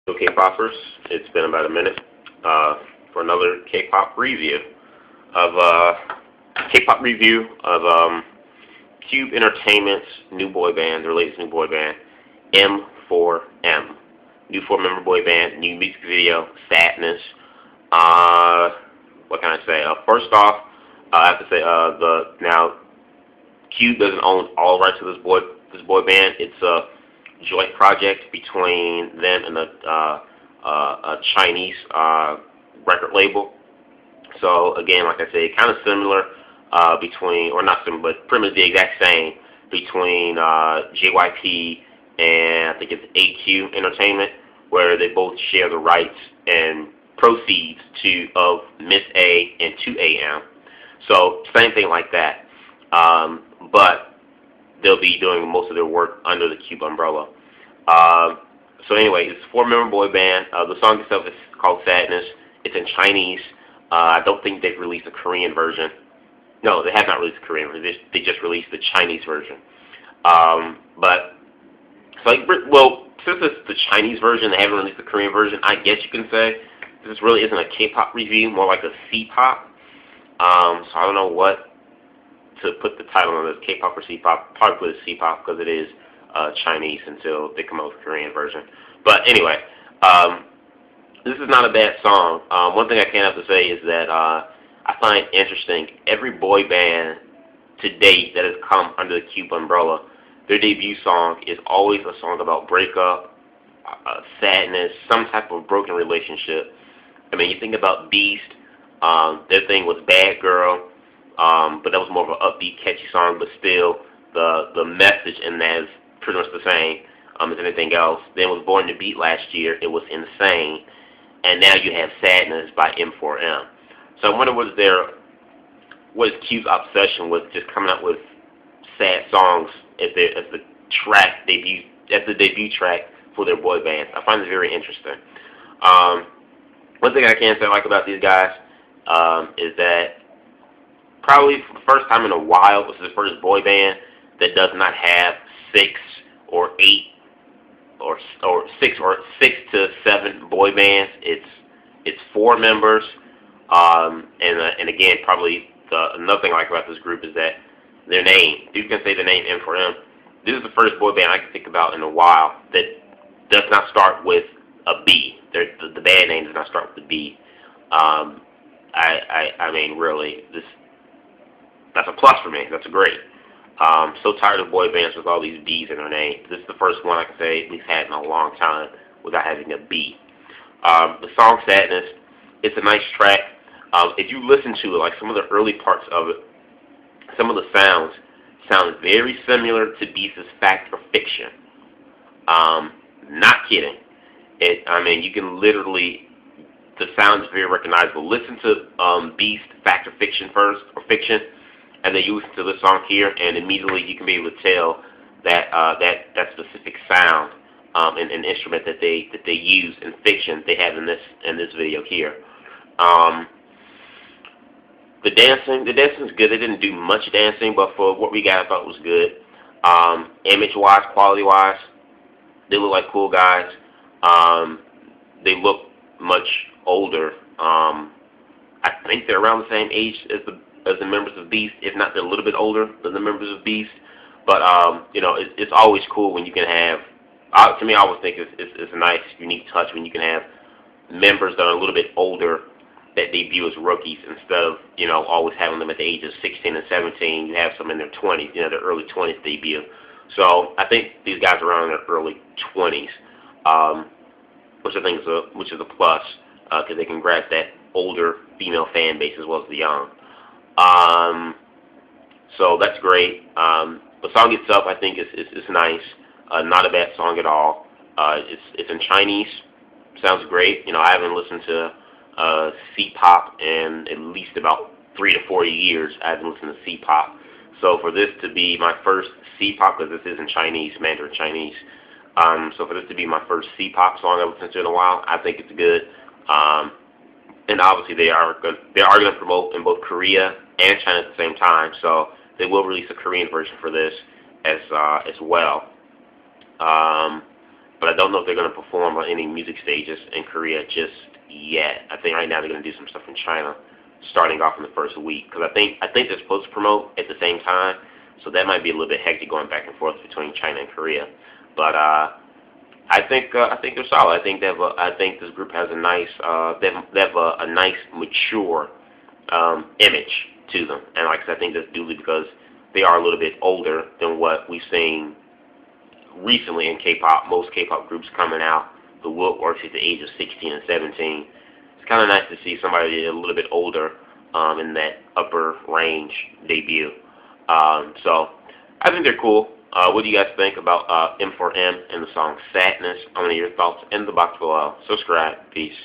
K-popers. It's been about a minute for another K-pop review of Cube Entertainment's new boy band, their latest new boy band, M4M. New four-member boy band, new music video, Sadness. What can I say? First off, I have to say now Cube doesn't own all rights to this boy band. It's a joint project between them and a Chinese record label. So again, like I said, kind of similar between, or not similar, but pretty much the exact same between JYP and I think it's AQ Entertainment, where they both share the rights and proceeds of Miss A and 2AM. So same thing like that, but they'll be doing most of their work under the Cube umbrella. So anyway, it's a four-member boy band. The song itself is called Sadness. It's in Chinese. I don't think they've released a Korean version. No, they have not released a Korean version. They just released the Chinese version. But it's like, well, since it's the Chinese version, they haven't released the Korean version. I guess you can say this really isn't a K-pop review, more like a C-pop. So I don't know what to put the title on this, K-pop or C-pop. Probably put it C-pop because it is Chinese until they come out with a Korean version. But anyway, this is not a bad song. One thing I can have to say is that I find it interesting, every boy band to date that has come under the Cube umbrella, their debut song is always a song about breakup, sadness, some type of broken relationship. I mean, you think about Beast, their thing was Bad Girl, but that was more of an upbeat, catchy song, but still the message in that is pretty much the same as anything else. Then was Born to Beat last year, it was Insane, and now you have Sadness by M4M. So I wonder what is Cube's obsession with just coming out with sad songs as the debut track for their boy bands. I find it very interesting. One thing I can say I like about these guys is that probably for the first time in a while, this is the first boy band that does not have six or six to seven boy bands. It's four members, and again, probably another thing I like about this group is that their name. You can say the name M4M. This is the first boy band I can think about in a while that does not start with a B. The band name does not start with a B. I mean, really, that's a plus for me. That's great. So tired of boy bands with all these B's in their name. This is the first one I can say at least had in a long time without having a B. The song Sadness, it's a nice track. If you listen to it, like some of the early parts of it, some of the sounds sound very similar to Beast's Fact or Fiction. Not kidding. I mean, you can literally, the sound is very recognizable. Listen to Beast Fact or Fiction first, or Fiction, and then you listen to the song here, and immediately you can be able to tell that that specific sound and instrument that they use in Fiction they have in this video here. The dancing is good. They didn't do much dancing, but for what we got, I thought it was good. Image-wise, quality-wise, they look like cool guys. They look much older. I think they're around the same age as the members of Beast, if not they're a little bit older than the members of Beast. But you know, it's always cool when you can have. To me, I always think it's a nice, unique touch when you can have members that are a little bit older that debut as rookies instead of, you know, always having them at the age of 16 and 17. You have some in their 20s, you know, their early 20s debut. So I think these guys are around in their early 20s, which I think is a plus because they can grasp that older female fan base as well as the young. So that's great. The song itself, I think, is nice. Not a bad song at all. It's in Chinese. Sounds great. You know, I haven't listened to C-pop in at least about 3 to 4 years. I haven't listened to C-pop. So for this to be my first C-pop, because this is in Chinese, Mandarin Chinese, so for this to be my first C-pop song I've listened to in a while, I think it's good. And obviously they are going to promote in both Korea and China at the same time, so they will release a Korean version for this as well. but I don't know if they're going to perform on any music stages in Korea just yet. I think right now they're going to do some stuff in China, starting off in the first week, because I think they're supposed to promote at the same time, so that might be a little bit hectic going back and forth between China and Korea. But I think they're solid. I think this group has a nice they have a nice mature image to them, and like I said, I think that's due because they are a little bit older than what we've seen recently in K-pop. Most K-pop groups coming out, the Woodworks at the age of 16 and 17. It's kind of nice to see somebody a little bit older in that upper range debut. So I think they're cool. What do you guys think about M4M and the song Sadness? I want to hear your thoughts in the box below. Subscribe. Peace.